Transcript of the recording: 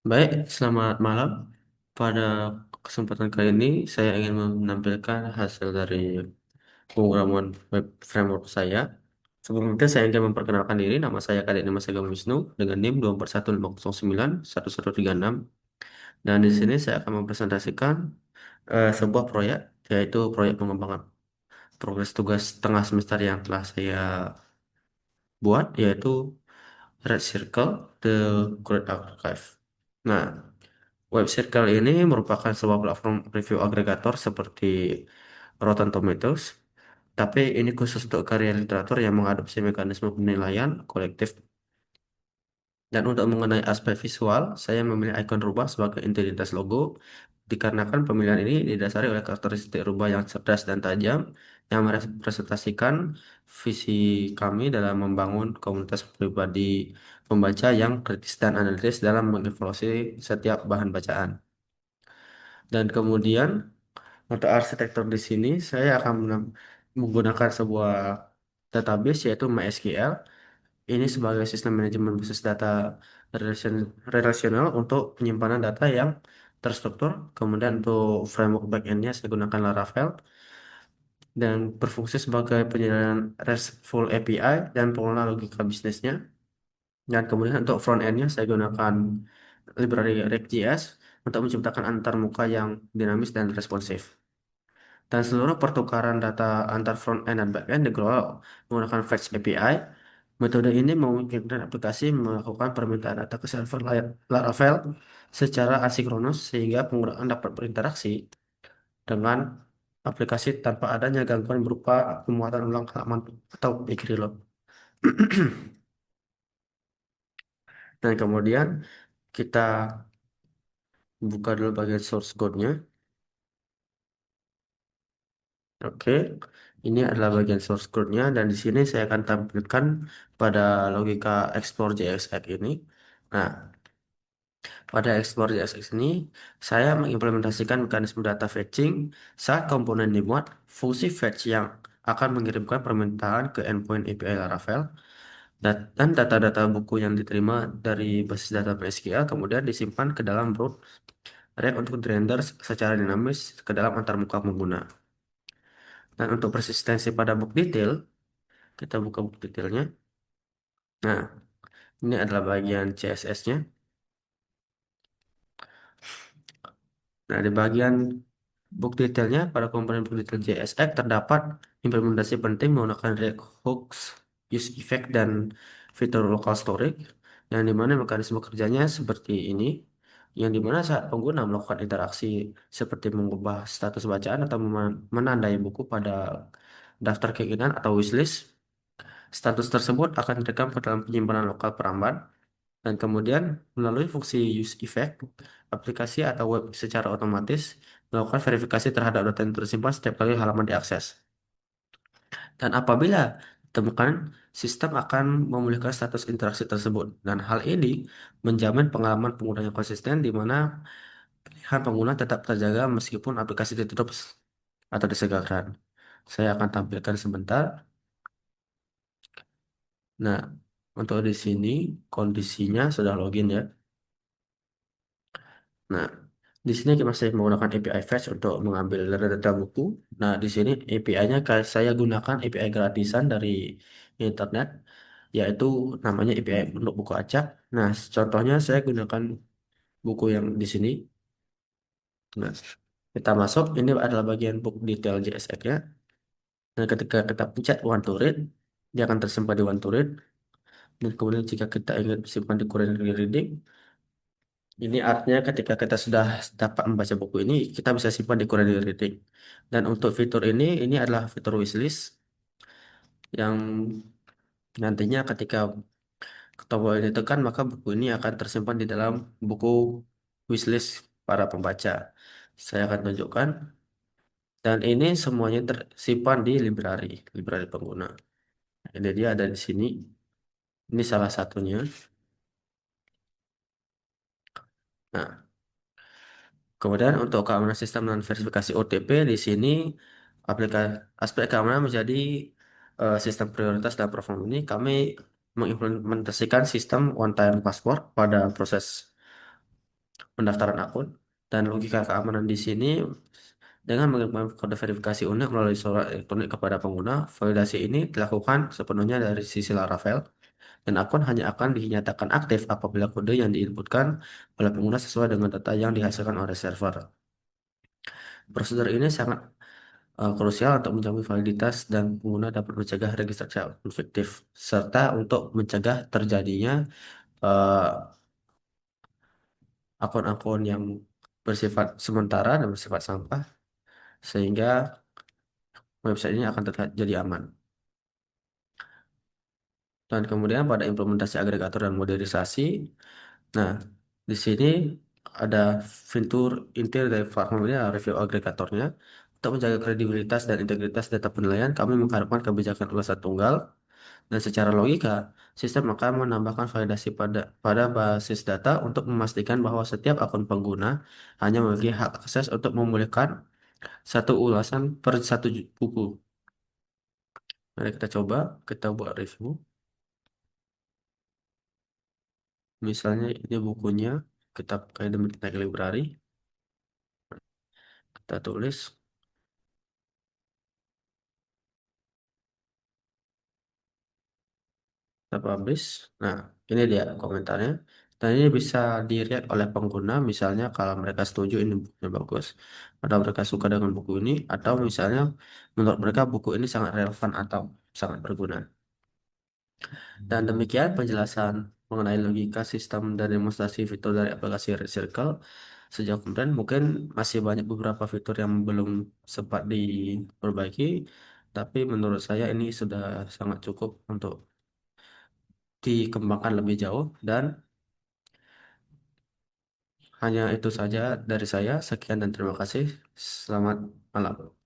Baik, selamat malam. Pada kesempatan kali ini, saya ingin menampilkan hasil dari pemrograman web framework saya. Sebelum itu, saya ingin memperkenalkan diri. Nama saya Kadek Dimas Agam Wisnu dengan NIM 24150911136. Dan di sini saya akan mempresentasikan sebuah proyek, yaitu proyek pengembangan progres tugas tengah semester yang telah saya buat, yaitu Red Circle The Great Archive. Nah, Web Circle ini merupakan sebuah platform review agregator seperti Rotten Tomatoes, tapi ini khusus untuk karya literatur yang mengadopsi mekanisme penilaian kolektif. Dan untuk mengenai aspek visual, saya memilih ikon rubah sebagai identitas logo, dikarenakan pemilihan ini didasari oleh karakteristik rubah yang cerdas dan tajam, yang merepresentasikan visi kami dalam membangun komunitas pribadi pembaca yang kritis dan analitis dalam mengevaluasi setiap bahan bacaan. Dan kemudian untuk arsitektur di sini saya akan menggunakan sebuah database yaitu MySQL. Ini sebagai sistem manajemen basis data relasional untuk penyimpanan data yang terstruktur. Kemudian untuk framework backend-nya saya gunakan Laravel dan berfungsi sebagai penyelesaian RESTful API dan pengelola logika bisnisnya. Dan kemudian untuk front-end-nya saya gunakan library React.js untuk menciptakan antarmuka yang dinamis dan responsif. Dan seluruh pertukaran data antar front-end dan back-end dikelola menggunakan Fetch API. Metode ini memungkinkan aplikasi melakukan permintaan data ke server Laravel secara asinkronus sehingga penggunaan dapat berinteraksi dengan aplikasi tanpa adanya gangguan berupa pemuatan ulang halaman atau page reload. Dan kemudian kita buka dulu bagian source code-nya. Oke, ini adalah bagian source code-nya dan di sini saya akan tampilkan pada logika explore JSX ini. Nah, pada explore JSX ini saya mengimplementasikan mekanisme data fetching saat komponen dimuat, fungsi fetch yang akan mengirimkan permintaan ke endpoint API Laravel dan data-data buku yang diterima dari basis data MySQL kemudian disimpan ke dalam root rack untuk dirender secara dinamis ke dalam antarmuka pengguna. Dan untuk persistensi pada book detail, kita buka book detailnya. Nah, ini adalah bagian CSS-nya. Nah, di bagian book detailnya, pada komponen book detail JSX terdapat implementasi penting menggunakan React hooks, use effect, dan fitur local storage, yang dimana mekanisme kerjanya seperti ini, yang dimana saat pengguna melakukan interaksi seperti mengubah status bacaan atau menandai buku pada daftar keinginan atau wishlist, status tersebut akan direkam ke dalam penyimpanan lokal perambat. Dan kemudian melalui fungsi use effect, aplikasi atau web secara otomatis melakukan verifikasi terhadap data yang tersimpan setiap kali halaman diakses. Dan apabila ditemukan, sistem akan memulihkan status interaksi tersebut. Dan hal ini menjamin pengalaman pengguna yang konsisten di mana pilihan pengguna tetap terjaga meskipun aplikasi ditutup atau disegarkan. Saya akan tampilkan sebentar. Nah, untuk di sini kondisinya sudah login ya. Nah, di sini kita masih menggunakan API Fetch untuk mengambil data buku. Nah, di sini API-nya saya gunakan API gratisan dari internet, yaitu namanya API untuk buku acak. Nah, contohnya saya gunakan buku yang di sini. Nah, kita masuk, ini adalah bagian book detail JSX-nya. Nah, ketika kita pencet want to read, dia akan tersimpan di want to read. Dan kemudian jika kita ingin simpan di currently reading, ini artinya ketika kita sudah dapat membaca buku ini, kita bisa simpan di Quran Reading. Dan untuk fitur ini adalah fitur wishlist yang nantinya ketika tombol ini tekan, maka buku ini akan tersimpan di dalam buku wishlist para pembaca. Saya akan tunjukkan. Dan ini semuanya tersimpan di library pengguna. Jadi dia ada di sini. Ini salah satunya. Nah, kemudian untuk keamanan sistem dan verifikasi OTP di sini aspek keamanan menjadi sistem prioritas dalam platform ini. Kami mengimplementasikan sistem one time password pada proses pendaftaran akun. Dan logika keamanan di sini dengan mengirimkan kode verifikasi unik melalui surat elektronik kepada pengguna, validasi ini dilakukan sepenuhnya dari sisi Laravel dan akun hanya akan dinyatakan aktif apabila kode yang diinputkan oleh pengguna sesuai dengan data yang dihasilkan oleh server. Prosedur ini sangat krusial untuk menjamin validitas dan pengguna dapat mencegah registrasi akun fiktif serta untuk mencegah terjadinya eh, akun-akun yang bersifat sementara dan bersifat sampah sehingga website ini akan tetap jadi aman. Dan kemudian pada implementasi agregator dan modernisasi, nah di sini ada fitur inti dari platform ini adalah review agregatornya. Untuk menjaga kredibilitas dan integritas data penilaian, kami mengharapkan kebijakan ulasan tunggal dan secara logika, sistem akan menambahkan validasi pada basis data untuk memastikan bahwa setiap akun pengguna hanya memiliki hak akses untuk memulihkan satu ulasan per satu buku. Mari kita coba, kita buat review. Misalnya ini bukunya, kitab Academic Tech Library. Kita tulis, kita publish. Nah, ini dia komentarnya. Dan ini bisa dilihat oleh pengguna, misalnya kalau mereka setuju ini bukunya bagus, atau mereka suka dengan buku ini, atau misalnya menurut mereka buku ini sangat relevan atau sangat berguna. Dan demikian penjelasan mengenai logika sistem dan demonstrasi fitur dari aplikasi Red Circle. Sejauh kemudian mungkin masih banyak beberapa fitur yang belum sempat diperbaiki, tapi menurut saya ini sudah sangat cukup untuk dikembangkan lebih jauh dan hanya itu saja dari saya. Sekian dan terima kasih. Selamat malam.